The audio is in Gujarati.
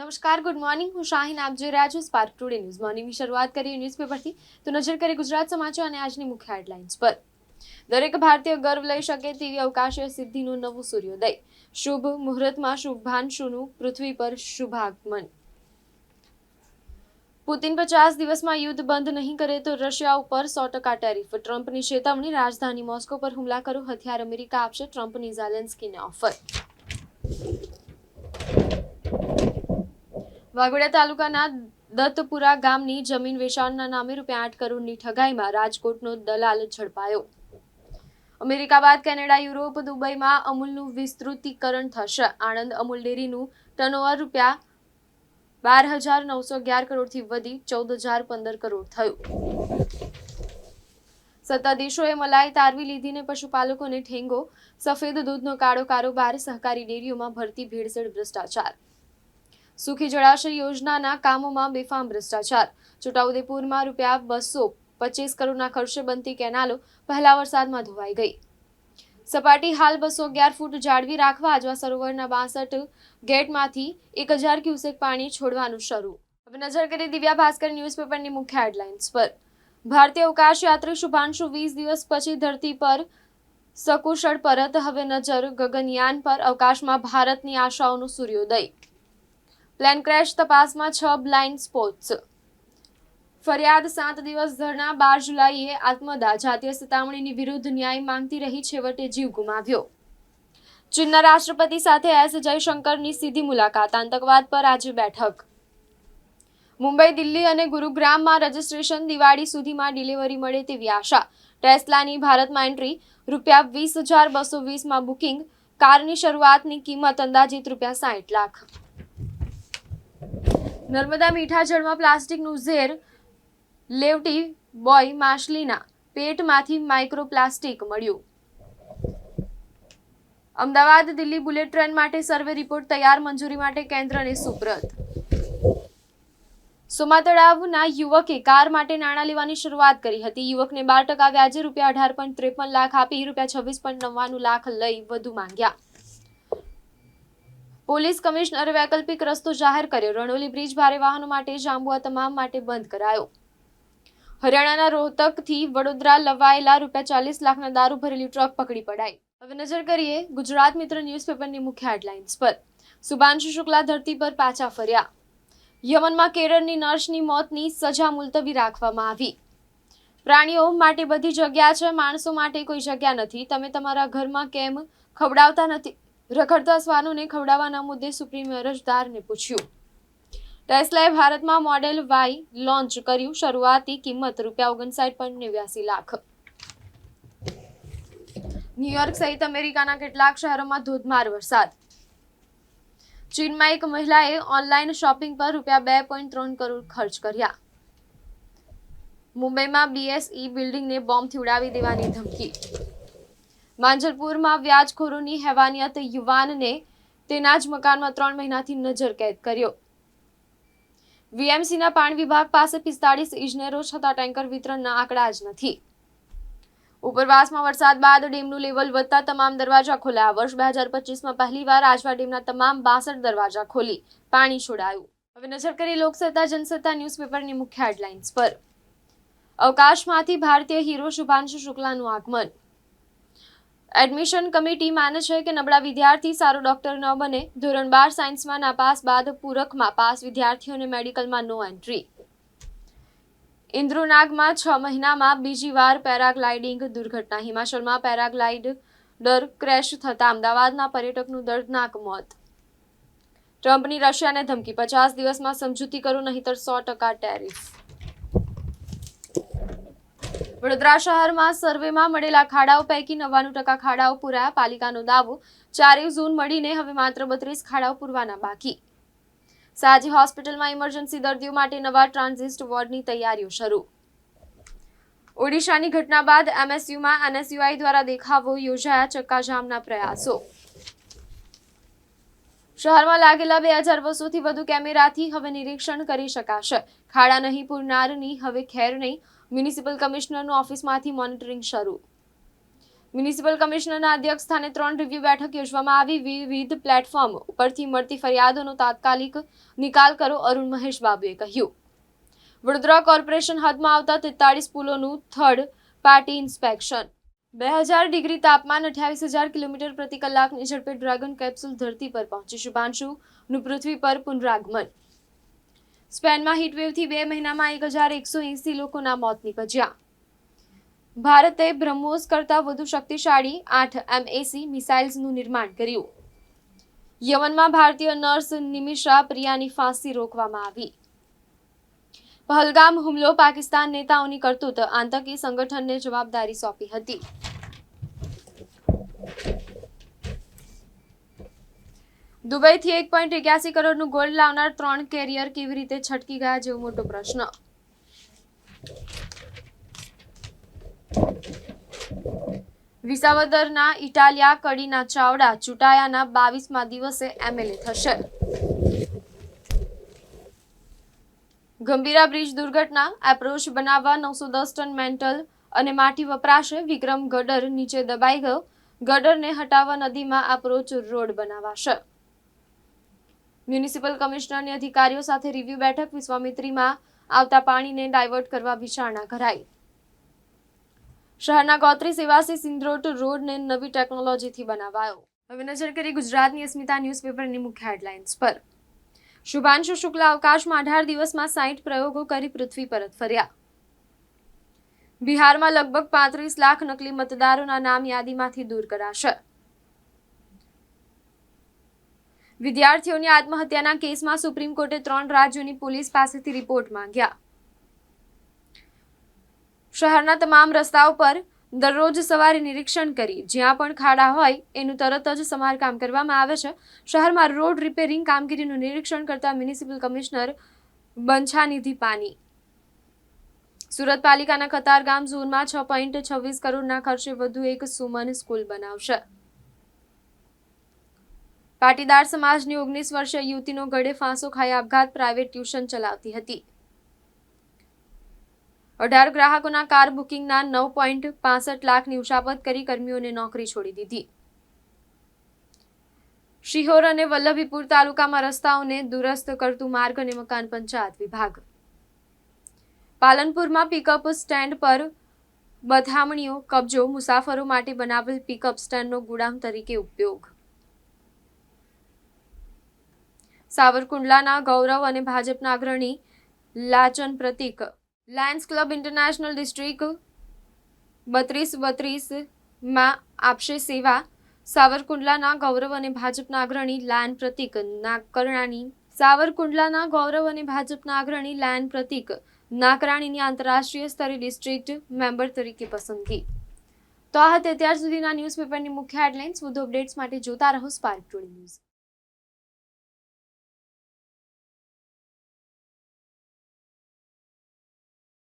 નમસ્કાર, ગુડ મોર્નિંગ. હું શાહીન, આપ જોઈ રહ્યા છો સ્પાર્ક ટુડે ન્યૂઝ. મોર્નિંગની શરૂઆત કરીએ ન્યૂઝપેપરથી. તો નજર કરીએ ગુજરાત સમાચાર અને આજની મુખ્ય હેડલાઇન્સ પર. દરેક ભારતીય ગર્વ લઈ શકે તેવી અવકાશીય સિદ્ધિનું નવું સૂર્યોદય. શુભ મુહૂર્તમાં શુભાંશુનું પૃથ્વી પર શુભાગમન. પુતિન 50 દિવસમાં યુદ્ધ બંધ નહીં કરે તો રશિયા ઉપર 100% ટેરિફ. ટ્રમ્પની ચેતવણી. રાજધાની મોસ્કો પર હુમલા કરો, હથિયાર અમેરિકા આપશે, ટ્રમ્પની ઝેલેન્સ્કીને ઓફર. વાઘોડિયા તાલુકાના દત્તપુરા ગામની જમીન વેચાણના નામે ₹8 કરોડની ઠગાઈમાં રાજકોટનો દલાલ ઝડપાયો. અમેરિકા બાદ કેનેડા, યુરોપ, દુબઈમાં અમૂલનું વિસ્તૃતીકરણ થશે. આણંદ અમૂલ ડેરીનું ટર્નઓવર ₹12,911 કરોડથી વધી 14,015 કરોડ થયું. સત્તાધીશોએ મલાઈ તારવી લીધીને પશુપાલકોને ઠેંગો. સફેદ દૂધનો કાળો કારોબાર, સહકારી ડેરીઓમાં ભરતી ભેળસેળ, ભ્રષ્ટાચાર. સુખી જળાશય યોજનાના કામોમાં બેફામ ભ્રષ્ટાચાર. છોટાઉદેપુરમાં ₹225 કરોડના ખર્ચે બનતી કેનાલો પહેલા વરસાદમાં ધોવાઈ ગઈ. સપાટી હાલ 211 ફૂટ જાળવી રાખવા આજવા સરોવરના 62 ગેટમાંથી 1000 ક્યુસેક પાણી છોડવાનું શરૂ. હવે નજર કરીએ દિવ્યા ભાસ્કર ન્યૂઝપેપરની મુખ્ય હેડલાઇન્સ પર. ભારતીય અવકાશ યાત્રી શુભાંશુ 20 દિવસ પછી ધરતી પર સકુશળ પરત. હવે નજર ગગનયાન પર. અવકાશમાં ભારતની આશાઓનો સૂર્યોદય. પ્લેન ક્રેશ તપાસમાં 6 બ્લાઇન્ડ સ્પોટ્સ. ફરિયાદ 7 દિવસ ધરણા. 12 જુલાઈએ આત્મદાહ. જાતીય સતામણીની વિરુદ્ધ ન્યાય માંગતી રહી, છેવટે જીવ ગુમાવ્યો. ચીનના રાષ્ટ્રપતિ સાથે એસ જયશંકરની સીધી મુલાકાત. આતંકવાદ પર આજે બેઠક. મુંબઈ, દિલ્હી અને ગુરુગ્રામમાં રજીસ્ટ્રેશન. દિવાળી સુધીમાં ડિલિવરી મળે તેવી આશા. ટેસ્લાની ભારતમાં એન્ટ્રી. ₹20,220માં બુકિંગ. કારની શરૂઆતની કિંમત અંદાજિત ₹60 લાખ. નર્મદા મીઠા જળમાં પ્લાસ્ટિકનું ઝેર. લેવટી બોય માછલીના પેટમાંથી માઇક્રોપ્લાસ્ટિક મળ્યું. અમદાવાદ દિલ્હી બુલેટ ટ્રેન માટે સર્વે રિપોર્ટ તૈયાર. મંજૂરી માટે કેન્દ્રને સુપ્રત. સોમા તળાવના યુવકે કાર માટે નાણાં લેવાની શરૂઆત કરી હતી. યુવકને 12% વ્યાજે ₹18.53 લાખ આપી ₹26.99 લાખ લઈ વધુ માંગ્યા. પોલીસ કમિશનરે વૈકલ્પિક રસ્તો જાહેર કર્યો. રણોલી બ્રિજ ભારે વાહનો માટે, જાંબુઆ તમામ માટે બંધ કરાયો. હરિયાણાના રોહતકથી વડોદરા લવાયેલા ₹40 લાખના દારૂ ભરેલી ટ્રક પકડી પડાઈ. હવે નજર કરીએ ગુજરાત મિત્ર ન્યૂઝપેપરની મુખ્ય હેડલાઇન્સ પર. શુભાંશુ શુક્લા ધરતી પર પાછા ફર્યા. યમનમાં કેરળની નર્સની મોતની સજા મુલતવી રાખવામાં આવી. પ્રાણીઓ માટે બધી જગ્યા છે, માણસો માટે કોઈ જગ્યા નથી. તમે તમારા ઘરમાં કેમ ખવડાવતા નથી? રખડતા શ્વાનોને ખવડાવવાના મુદ્દે સુપ્રીમે અરજદારને પૂછ્યું. ટેસ્લાએ ભારતમાં મોડેલ વાય લોન્ચ કર્યું. શરૂઆતી કિંમત ₹59.89 લાખ. ન્યુયોર્ક સહિત અમેરિકાના કેટલાક શહેરોમાં ધોધમાર વરસાદ. ચીનમાં એક મહિલાએ ઓનલાઈન શોપિંગ પર ₹2.3 કરોડ ખર્ચ કર્યા. મુંબઈમાં બીએસઈ બિલ્ડિંગને બોમ્બથી ઉડાવી દેવાની ધમકી. માંજલપુરમાં વ્યાજખોરોની હેવાનિયત. યુવાનને તેના જ મકાનમાં 3 મહિનાથી નજર કેદ કર્યો. વીએમસીના પાણી વિભાગ પાસે 45 ઇજનેરો છતાં ટેન્કર વિતરણના આંકડા જ નથી. ઉપરવાસમાં વરસાદ બાદ ડેમનું લેવલ વધતા તમામ દરવાજા ખોલ્યા. વર્ષ 2025માં પહેલીવાર આજવા ડેમના તમામ 62 દરવાજા ખોલી પાણી છોડાયું. હવે નજર કરીએ લોકસત્તા જનસત્તા ન્યૂઝપેપરની મુખ્ય હેડલાઇન્સ પર. અવકાશમાંથી ભારતીય હીરો શુભાંશુ શુક્લાનું આગમન. એડમિશન કમિટી માને છે કે નબળા વિદ્યાર્થી સારો ડોક્ટર ન બને. ધોરણ 12 સાયન્સમાં નાપાસ બાદ પૂરકમાં પાસ વિદ્યાર્થીઓને મેડિકલમાં નો એન્ટ્રી. ઇન્દ્રુનાગમાં 6 મહિનામાં બીજી વાર પેરાગ્લાઇડિંગ દુર્ઘટના. હિમાચલમાં પેરાગ્લાઇડર ક્રેશ થતા અમદાવાદના પર્યટકનું દર્દનાક મોત. ટ્રમ્પની રશિયાને ધમકી. 50 દિવસમાં સમજૂતી કરો, નહીંતર 100% ટેરિફ. વડોદરા શહેરમાં સર્વેમાં મળેલા ખાડાઓ પૈકી 99% ખાડાઓ પૂરાયા. પાલિકાનો દાવો. 4 ઝોન મળીને હવે માત્ર 32 ખાડાઓ પૂરવાના બાકી. સાજી હોસ્પિટલમાં ઇમરજન્સી દર્દીઓ માટે નવા ટ્રાન્ઝિટ વોર્ડની તૈયારીઓ શરૂ. ઓડિશાની ઘટના બાદ એમએસયુમાં એનએસયુઆઈ દ્વારા દેખાવો યોજાયા. ચક્કાજામના પ્રયાસો. શહેરમાં લાગેલા 2000 વર્ષોથી વધુ કેમેરાથી હવે નિરીક્ષણ કરી શકાશે. ખાડા નહીં પૂરનારની હવે ખેર નહીં. મ્યુનિસિપલ કમિશનરનું ઓફિસમાંથી મોનિટરિંગ શરૂ. મ્યુનિસિપલ કમિશનરના અધ્યક્ષ સ્થાને 3 રિવ્યુ બેઠક યોજવામાં આવી. વિવિધ પ્લેટફોર્મ ઉપરથી મળતી ફરિયાદોનો તાત્કાલિક નિકાલ કરો, અરુણ મહેશ બાબુએ કહ્યું. વડોદરા કોર્પોરેશન હદમાં આવતા 43 પુલોનું થર્ડ પાર્ટી ઇન્સ્પેક્શન. 2000 ડિગ્રી તાપમાન, 28,000 કિલોમીટર પ્રતિ કલાકની ઝડપે ડ્રેગન કેપ્સ્યુલ ધરતી પર પહોંચી. શુભાંશુનું પૃથ્વી પર પુનરાગમન. સ્પેનમાં હીટવેવથી 2 મહિનામાં 1,180 લોકોના મોત નીપજ્યા. ભારતે બ્રહ્મોસ કરતાં વધુ શક્તિશાળી 8 MAC મિસાઇલ્સનું નિર્માણ કર્યું. યમનમાં ભારતીય નર્સ નિમિષા પ્રિયાની ફાંસી રોકવામાં આવી. પહલગામ હુમલો, પાકિસ્તાન નેતાઓની કરતૂત, આતંકી સંગઠનને જવાબદારી સોંપી હતી. દુબઈથી 1.81 કરોડનું ગોલ્ડ લાવનાર 3 કેરિયર કેવી રીતે છટકી ગયા જેવો મોટો પ્રશ્ન. વિસાવદરના ઇટાલિયા કડીના ચાવડા ચૂંટાયાના 22મા દિવસે MLA થશે. ગંભીરા બ્રિજ દુર્ઘટના, એપ્રોચ બનાવવા 910 ટન મેન્ટલ અને માટી વપરાશે. વિક્રમ ગડર નીચે દબાઈ ગયો. ગડરને હટાવવા નદીમાં એપ્રોચ રોડ બનાવાશે. મ્યુનિસિપલ કમિશનરની અધિકારીઓ સાથે રિવ્યુ બેઠક. વિશ્વામિત્રીમાં આવતા પાણીને ડાયવર્ટ કરવા વિચારણા કરાઈ. શહેરના ગોત્રી સેવાસી સિંદ્રોટ રોડને નવી ટેકનોલોજીથી બનાવાયો. હવે નજર કરી ગુજરાતની અસ્મિતા ન્યૂઝપેપરની મુખ્ય હેડલાઇન્સ પર. શુભાંશુ શુક્લા અવકાશમાં 18 દિવસમાં 60 પ્રયોગો કરી પૃથ્વી પરત ફર્યા. બિહારમાં લગભગ 35 લાખ નકલી મતદારોના નામ યાદીમાંથી દૂર કરાશે. વિદ્યાર્થીઓની આત્મહત્યાના કેસમાં સુપ્રીમ કોર્ટે 3 રાજ્યોની પોલીસ પાસેથી રિપોર્ટ માંગ્યા. શહેરના તમામ રસ્તાઓ પર દરરોજ સવારે નિરીક્ષણ કરી જ્યાં પણ ખાડા હોય એનું તરત જ સમારકામ કરવામાં આવે છે. શહેરમાં રોડ રિપેરિંગ કામગીરીનું નિરીક્ષણ કરતા મ્યુનિસિપલ કમિશનર બંછાનિધિ પાની. સુરત પાલિકાના કતારગામ ઝોનમાં 6.26 કરોડના ખર્ચે વધુ એક સુમન સ્કૂલ બનાવશે. પાટીદાર સમાજની 19 વર્ષીય યુવતીનો ગળે ફાંસો ખાઈ આપઘાત. પ્રાઇવેટ ટ્યુશન ચલાવતી હતી. 18 ગ્રાહકોના કાર બુકિંગના 9.65 લાખની ઉચાપત કરી કર્મીઓને નોકરી છોડી દીધી. શિહોર અને વલ્લભીપુર તાલુકામાં રસ્તાઓને દુરસ્ત કરતું માર્ગ અને મકાન પંચાયત વિભાગ. પાલનપુરમાં પિકઅપ સ્ટેન્ડ પર બથામણીઓ કબજો. મુસાફરો માટે બનાવેલ પિકઅપ સ્ટેન્ડનો ગુદામ તરીકે ઉપયોગ. સાવરકુંડલાના ગૌરવ અને ભાજપના અગ્રણી લાચન પ્રતીક. લાયન્સ ક્લબ ઇન્ટરનેશનલ ડિસ્ટ્રિક્ટ 32-32 માં આપશે સેવા. સાવરકુંડલાના ગૌરવ અને ભાજપના અગ્રણી લાયન પ્રતીક નાકરાણી. સાવરકુંડલાના ગૌરવ અને ભાજપના અગ્રણી લાયન પ્રતીક નાકરાણીની આંતરરાષ્ટ્રીય સ્તરે ડિસ્ટ્રિક્ટ મેમ્બર તરીકે પસંદગી. તો આ હતી અત્યાર સુધીના ન્યૂઝપેપરની મુખ્ય હેડલાઇન્સ. વધુ અપડેટ્સ માટે જોતા રહો સ્પાર્ક ટુડે ન્યૂઝ.